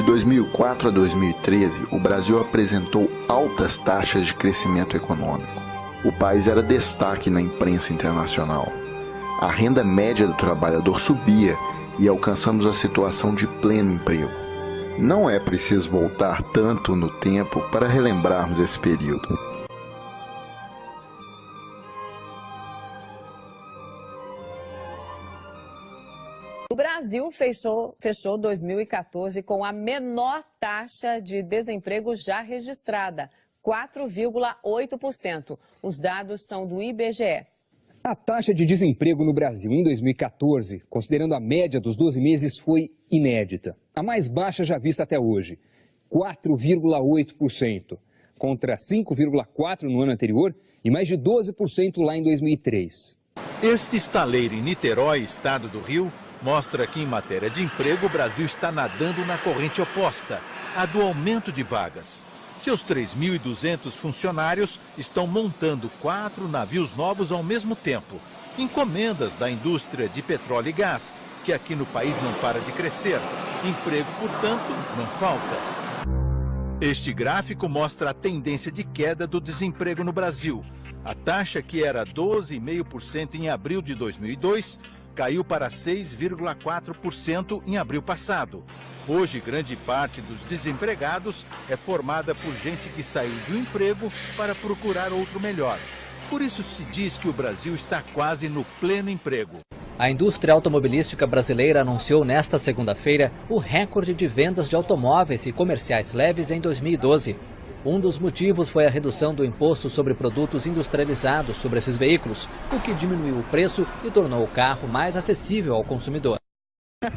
2004 a 2013, o Brasil apresentou altas taxas de crescimento econômico. O país era destaque na imprensa internacional. A renda média do trabalhador subia e alcançamos a situação de pleno emprego. Não é preciso voltar tanto no tempo para relembrarmos esse período. O Brasil fechou 2014 com a menor taxa de desemprego já registrada, 4,8%. Os dados são do IBGE. A taxa de desemprego no Brasil em 2014, considerando a média dos 12 meses, foi inédita. A mais baixa já vista até hoje, 4,8%, contra 5,4% no ano anterior e mais de 12% lá em 2003. Este estaleiro em Niterói, estado do Rio, mostra que em matéria de emprego o Brasil está nadando na corrente oposta, a do aumento de vagas. Seus 3.200 funcionários estão montando 4 navios novos ao mesmo tempo, encomendas da indústria de petróleo e gás, que aqui no país não para de crescer. Emprego, portanto, não falta. Este gráfico mostra a tendência de queda do desemprego no Brasil. A taxa, que era 12,5% em abril de 2002, caiu para 6,4% em abril passado. Hoje, grande parte dos desempregados é formada por gente que saiu de um emprego para procurar outro melhor. Por isso se diz que o Brasil está quase no pleno emprego. A indústria automobilística brasileira anunciou nesta segunda-feira o recorde de vendas de automóveis e comerciais leves em 2012. Um dos motivos foi a redução do imposto sobre produtos industrializados sobre esses veículos, o que diminuiu o preço e tornou o carro mais acessível ao consumidor.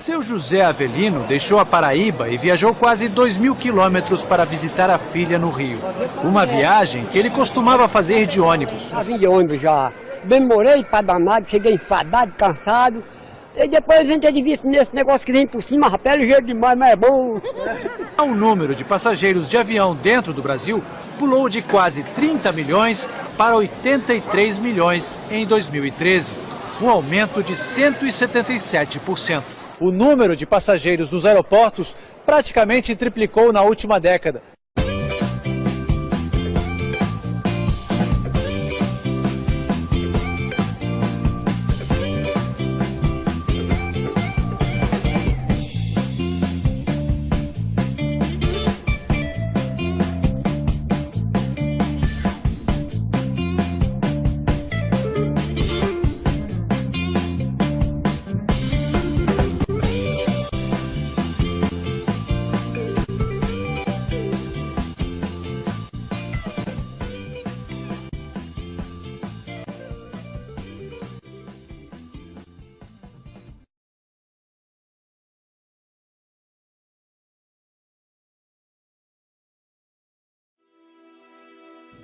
Seu José Avelino deixou a Paraíba e viajou quase 2.000 quilômetros para visitar a filha no Rio. Uma viagem que ele costumava fazer de ônibus. Eu vim de ônibus já. Demorei para danado, cheguei enfadado, cansado. E depois a gente advista nesse negócio que vem por cima, rapaz, é ligeiro demais, mas é bom. O número de passageiros de avião dentro do Brasil pulou de quase 30 milhões para 83 milhões em 2013, um aumento de 177%. O número de passageiros nos aeroportos praticamente triplicou na última década.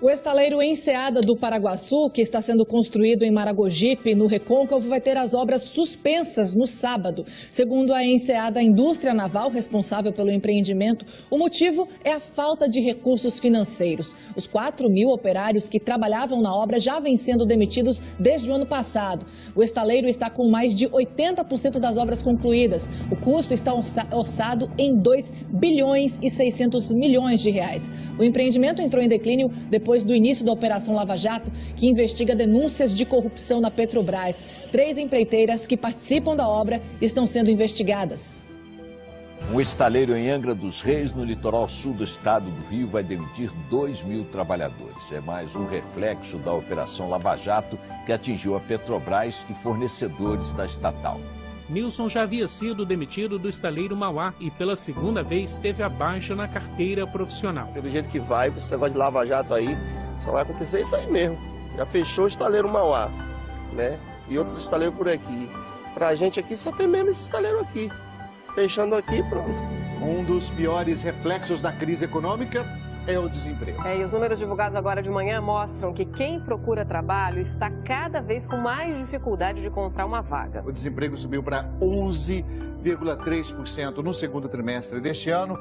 O estaleiro Enseada do Paraguaçu, que está sendo construído em Maragogipe, no Recôncavo, vai ter as obras suspensas no sábado. Segundo a Enseada Indústria Naval, responsável pelo empreendimento, o motivo é a falta de recursos financeiros. Os 4.000 operários que trabalhavam na obra já vêm sendo demitidos desde o ano passado. O estaleiro está com mais de 80% das obras concluídas. O custo está orçado em 2 bilhões e 600 milhões de reais. O empreendimento entrou em declínio depois do início da Operação Lava Jato, que investiga denúncias de corrupção na Petrobras. 3 empreiteiras que participam da obra estão sendo investigadas. Um estaleiro em Angra dos Reis, no litoral sul do estado do Rio, vai demitir 2.000 trabalhadores. É mais um reflexo da Operação Lava Jato, que atingiu a Petrobras e fornecedores da estatal. Nilson já havia sido demitido do estaleiro Mauá e pela segunda vez teve a baixa na carteira profissional. Pelo jeito que vai, com esse negócio de Lava Jato aí, só vai acontecer isso aí mesmo. Já fechou o estaleiro Mauá, né? E outros estaleiros por aqui. Pra gente aqui só tem mesmo esse estaleiro aqui. Fechando aqui, pronto. Um dos piores reflexos da crise econômica é o desemprego. E os números divulgados agora de manhã mostram que quem procura trabalho está cada vez com mais dificuldade de comprar uma vaga. O desemprego subiu para 11,3% no segundo trimestre deste ano.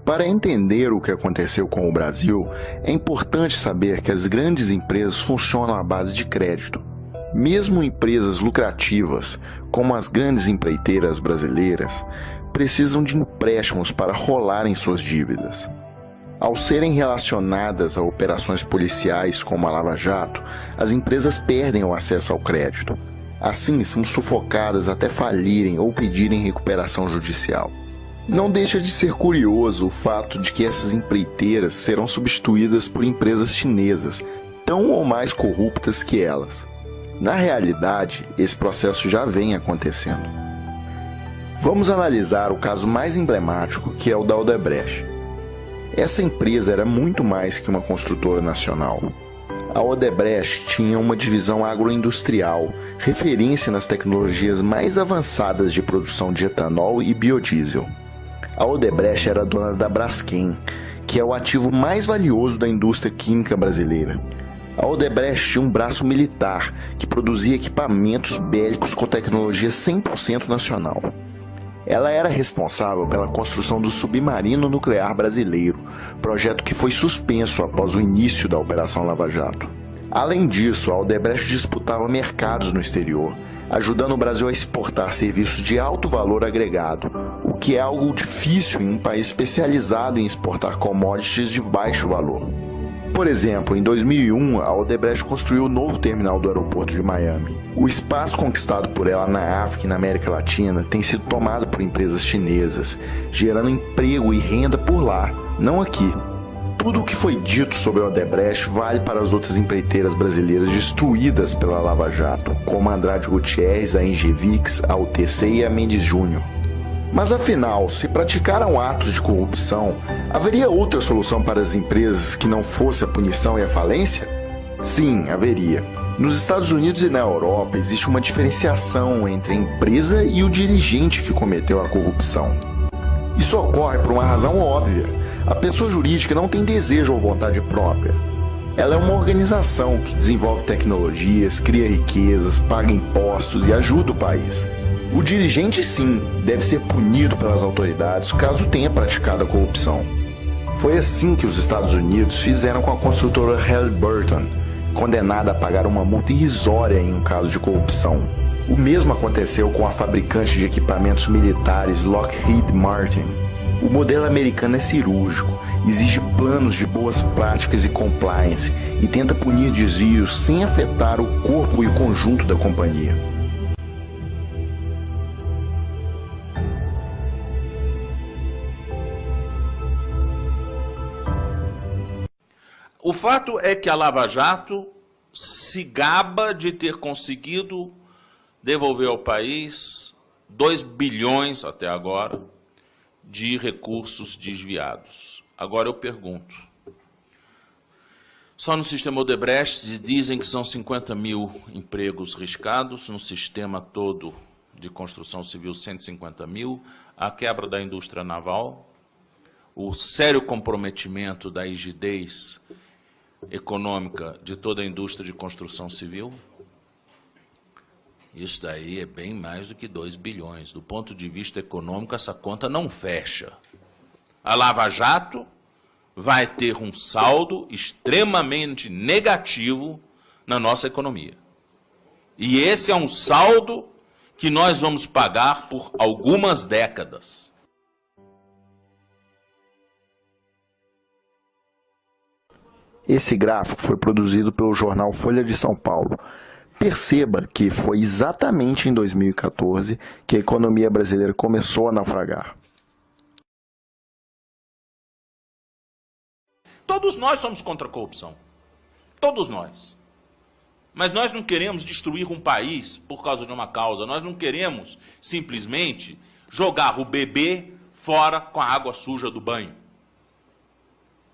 Para entender o que aconteceu com o Brasil, é importante saber que as grandes empresas funcionam à base de crédito. Mesmo empresas lucrativas, como as grandes empreiteiras brasileiras, precisam de empréstimos para rolarem suas dívidas. Ao serem relacionadas a operações policiais como a Lava Jato, as empresas perdem o acesso ao crédito. Assim, são sufocadas até falirem ou pedirem recuperação judicial. Não deixa de ser curioso o fato de que essas empreiteiras serão substituídas por empresas chinesas, tão ou mais corruptas que elas. Na realidade, esse processo já vem acontecendo. Vamos analisar o caso mais emblemático, que é o da Odebrecht. Essa empresa era muito mais que uma construtora nacional. A Odebrecht tinha uma divisão agroindustrial, referência nas tecnologias mais avançadas de produção de etanol e biodiesel. A Odebrecht era dona da Braskem, que é o ativo mais valioso da indústria química brasileira. A Odebrecht tinha um braço militar, que produzia equipamentos bélicos com tecnologia 100% nacional. Ela era responsável pela construção do submarino nuclear brasileiro, projeto que foi suspenso após o início da Operação Lava Jato. Além disso, a Odebrecht disputava mercados no exterior, ajudando o Brasil a exportar serviços de alto valor agregado, o que é algo difícil em um país especializado em exportar commodities de baixo valor. Por exemplo, em 2001, a Odebrecht construiu o novo terminal do aeroporto de Miami. O espaço conquistado por ela na África e na América Latina tem sido tomado por empresas chinesas, gerando emprego e renda por lá, não aqui. Tudo o que foi dito sobre a Odebrecht vale para as outras empreiteiras brasileiras destruídas pela Lava Jato, como a Andrade Gutierrez, a Engevix, a UTC e a Mendes Júnior. Mas afinal, se praticaram atos de corrupção, haveria outra solução para as empresas que não fosse a punição e a falência? Sim, haveria. Nos Estados Unidos e na Europa existe uma diferenciação entre a empresa e o dirigente que cometeu a corrupção. Isso ocorre por uma razão óbvia. A pessoa jurídica não tem desejo ou vontade própria. Ela é uma organização que desenvolve tecnologias, cria riquezas, paga impostos e ajuda o país. O dirigente, sim, deve ser punido pelas autoridades caso tenha praticado a corrupção. Foi assim que os Estados Unidos fizeram com a construtora Halliburton, condenada a pagar uma multa irrisória em um caso de corrupção. O mesmo aconteceu com a fabricante de equipamentos militares Lockheed Martin. O modelo americano é cirúrgico, exige planos de boas práticas e compliance e tenta punir desvios sem afetar o corpo e o conjunto da companhia. O fato é que a Lava Jato se gaba de ter conseguido devolver ao país 2 bilhões, até agora, de recursos desviados. Agora eu pergunto, só no sistema Odebrecht dizem que são 50 mil empregos riscados, no sistema todo de construção civil 150 mil, a quebra da indústria naval, o sério comprometimento da rigidez econômica de toda a indústria de construção civil. Isso daí é bem mais do que 2 bilhões. Do ponto de vista econômico, essa conta não fecha. A Lava Jato vai ter um saldo extremamente negativo na nossa economia. E esse é um saldo que nós vamos pagar por algumas décadas. Esse gráfico foi produzido pelo jornal Folha de São Paulo. Perceba que foi exatamente em 2014 que a economia brasileira começou a naufragar. Todos nós somos contra a corrupção. Todos nós. Mas nós não queremos destruir um país por causa de uma causa. Nós não queremos simplesmente jogar o bebê fora com a água suja do banho.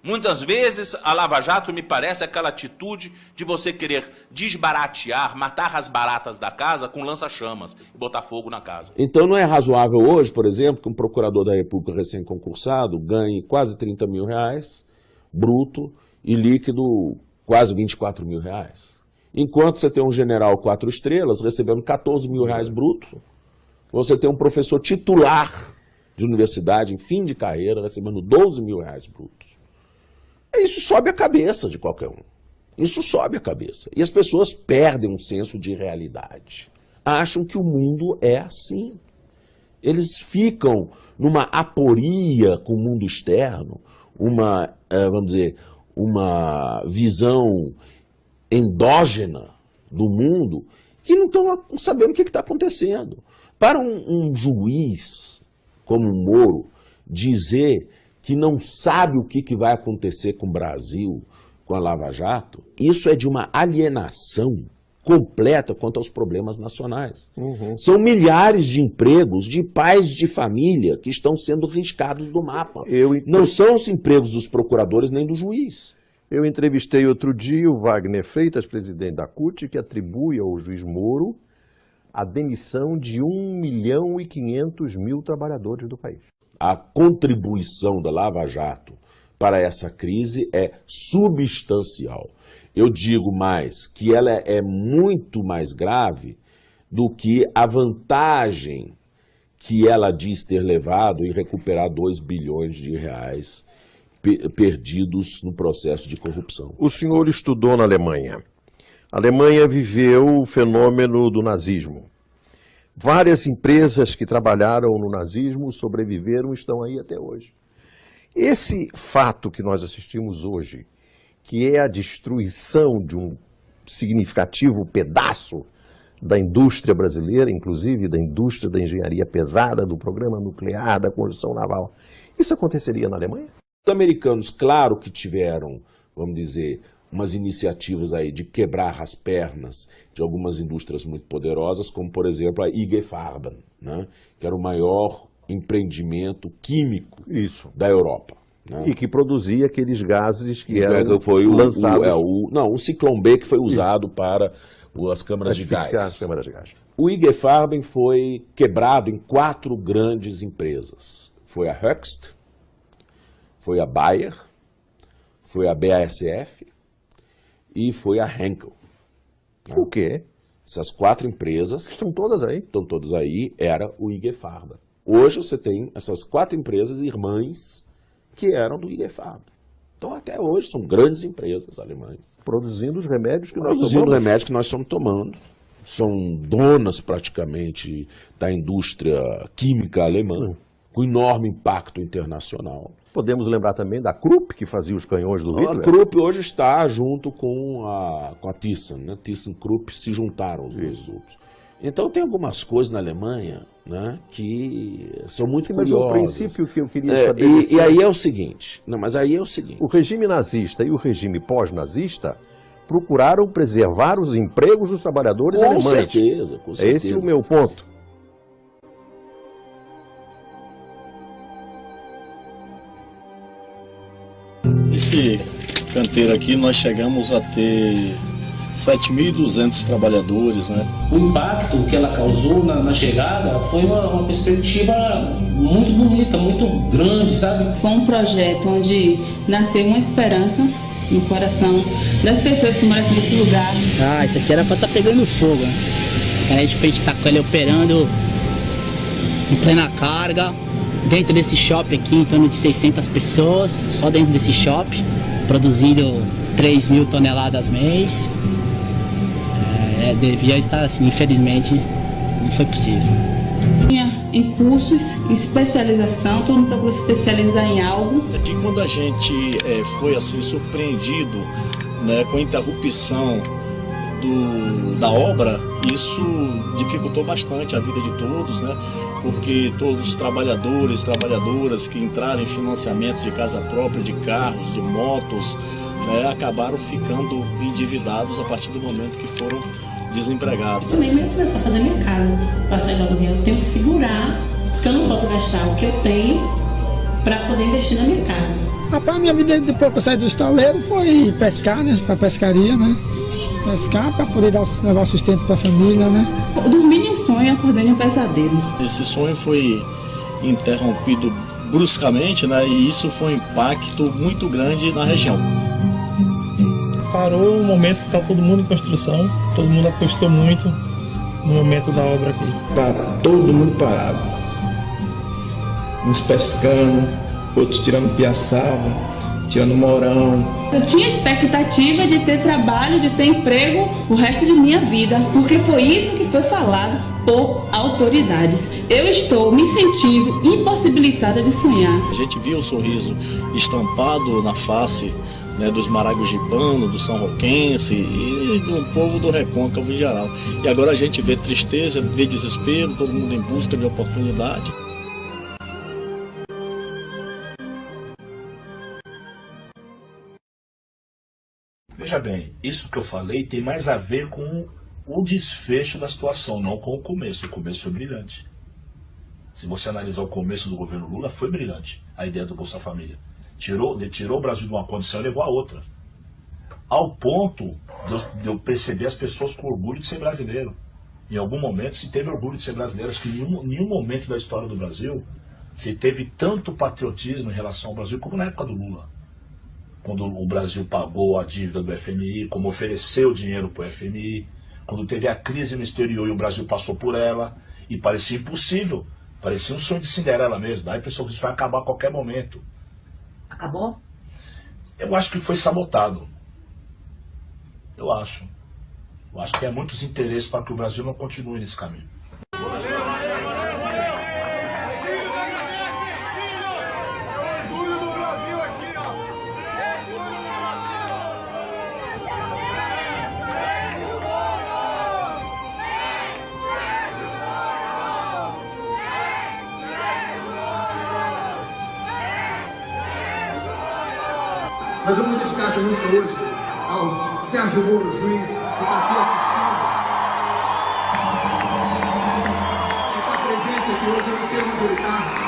Muitas vezes a Lava Jato me parece aquela atitude de você querer desbaratear, matar as baratas da casa com lança-chamas e botar fogo na casa. Então não é razoável hoje, por exemplo, que um procurador da República recém-concursado ganhe quase 30 mil reais, bruto, e líquido quase 24 mil reais. Enquanto você tem um general 4 estrelas recebendo 14 mil reais bruto, você tem um professor titular de universidade em fim de carreira recebendo 12 mil reais brutos. Isso sobe a cabeça de qualquer um. Isso sobe a cabeça. E as pessoas perdem um senso de realidade. Acham que o mundo é assim. Eles ficam numa aporia com o mundo externo, vamos dizer, uma visão endógena do mundo, que não estão sabendo o que está acontecendo. Para um juiz como o Moro dizer que não sabe o que vai acontecer com o Brasil, com a Lava Jato, isso é de uma alienação completa quanto aos problemas nacionais. São milhares de empregos de pais de família que estão sendo riscados do mapa. Não são os empregos dos procuradores nem do juiz. Eu entrevistei outro dia o Wagner Freitas, presidente da CUT, que atribui ao juiz Moro a demissão de 1.500.000 trabalhadores do país. A contribuição da Lava Jato para essa crise é substancial. Eu digo mais, que ela é muito mais grave do que a vantagem que ela diz ter levado em recuperar 2 bilhões de reais perdidos no processo de corrupção. O senhor estudou na Alemanha. A Alemanha viveu o fenômeno do nazismo. Várias empresas que trabalharam no nazismo sobreviveram e estão aí até hoje. Esse fato que nós assistimos hoje, que é a destruição de um significativo pedaço da indústria brasileira, inclusive da indústria da engenharia pesada, do programa nuclear, da construção naval, isso aconteceria na Alemanha? Os americanos, claro que tiveram, vamos dizer, umas iniciativas aí de quebrar as pernas de algumas indústrias muito poderosas, como, por exemplo, a IG Farben, né, que era o maior empreendimento químico da Europa. Né? E que produzia aqueles gases que eram lançados... o Ciclone B que foi usado para as câmaras de gás. As câmaras de gás. O IG Farben foi quebrado em 4 grandes empresas. Foi a Höchst, foi a Bayer, foi a BASF e foi a Henkel. O quê? Essas 4 empresas... Estão todas aí? Estão todas aí, era o IG Farben. Hoje você tem essas 4 empresas irmãs que eram do IG Farben. Então até hoje são grandes empresas alemãs. Produzindo os remédios que nós tomamos. Produzindo remédios que nós estamos tomando. São donas praticamente da indústria química alemã, com enorme impacto internacional. Podemos lembrar também da Krupp, que fazia os canhões do Hitler? A Krupp hoje está junto com a Thyssen, né? Thyssen-Krupp se juntaram os dois grupos. Então tem algumas coisas na Alemanha, né, que são muito curiosas. Mas o princípio que eu queria estabelecer... E aí é o seguinte, o regime nazista e o regime pós-nazista procuraram preservar os empregos dos trabalhadores alemães. Com certeza. Esse é o meu ponto. Esse canteiro aqui nós chegamos a ter 7.200 trabalhadores, né? O impacto que ela causou na chegada foi uma perspectiva muito bonita, muito grande, sabe? Foi um projeto onde nasceu uma esperança no coração das pessoas que moram aqui nesse lugar. Ah, isso aqui era pra estar pegando fogo, né? Aí tipo, a gente tá com ele operando em plena carga, dentro desse shopping aqui, em torno de 600 pessoas, só dentro desse shopping, produzindo 3.000 toneladas mês. Devia estar assim, infelizmente não foi possível. Em cursos, em especialização, todo mundo procura se especializar em algo. Aqui quando a gente foi assim surpreendido, né, com a interrupção da obra, isso dificultou bastante a vida de todos, né, porque todos os trabalhadores e trabalhadoras que entraram em financiamento de casa própria, de carros, de motos, né, acabaram ficando endividados a partir do momento que foram desempregados. Também eu começar a fazer minha casa, para sair do aluguel, eu tenho que segurar, porque eu não posso gastar o que eu tenho para poder investir na minha casa. Rapaz, minha vida depois que eu saí do estaleiro foi pescar, né, para pescaria, né, pescar para poder levar o sustento para a família, né. Eu dormi em um sonho e acordei em um pesadelo. Esse sonho foi interrompido bruscamente, né, e isso foi um impacto muito grande na região. Parou o momento que está todo mundo em construção, todo mundo apostou muito no momento da obra aqui. Está todo mundo parado. Uns pescando, outros tirando piaçaba, tirando morão. Eu tinha expectativa de ter trabalho, de ter emprego o resto de minha vida, porque foi isso que foi falado por autoridades. Eu estou me sentindo impossibilitada de sonhar. A gente viu o sorriso estampado na face, né, dos maragogipanos, do São Roquense e do povo do Recôncavo em geral. E agora a gente vê tristeza, vê desespero, todo mundo em busca de oportunidade. Veja bem, isso que eu falei tem mais a ver com o desfecho da situação, não com o começo. O começo foi brilhante. Se você analisar o começo do governo Lula, foi brilhante a ideia do Bolsa Família. Tirou o Brasil de uma condição e levou a outra. Ao ponto de eu perceber as pessoas com orgulho de ser brasileiro. Em algum momento se teve orgulho de ser brasileiro. Acho que em nenhum momento da história do Brasil se teve tanto patriotismo em relação ao Brasil como na época do Lula. Quando o Brasil pagou a dívida do FMI, como ofereceu dinheiro para o FMI, quando teve a crise no exterior e o Brasil passou por ela, e parecia impossível, parecia um sonho de Cinderela mesmo. Daí a pessoa que isso vai acabar a qualquer momento. Acabou? Eu acho que foi sabotado. Eu acho que há muitos interesses para que o Brasil não continue nesse caminho. Mas eu vou dedicar essa música hoje ao Sérgio Moro, juiz, que está aqui assistindo. Que está presente aqui hoje, eu não sei onde ele está.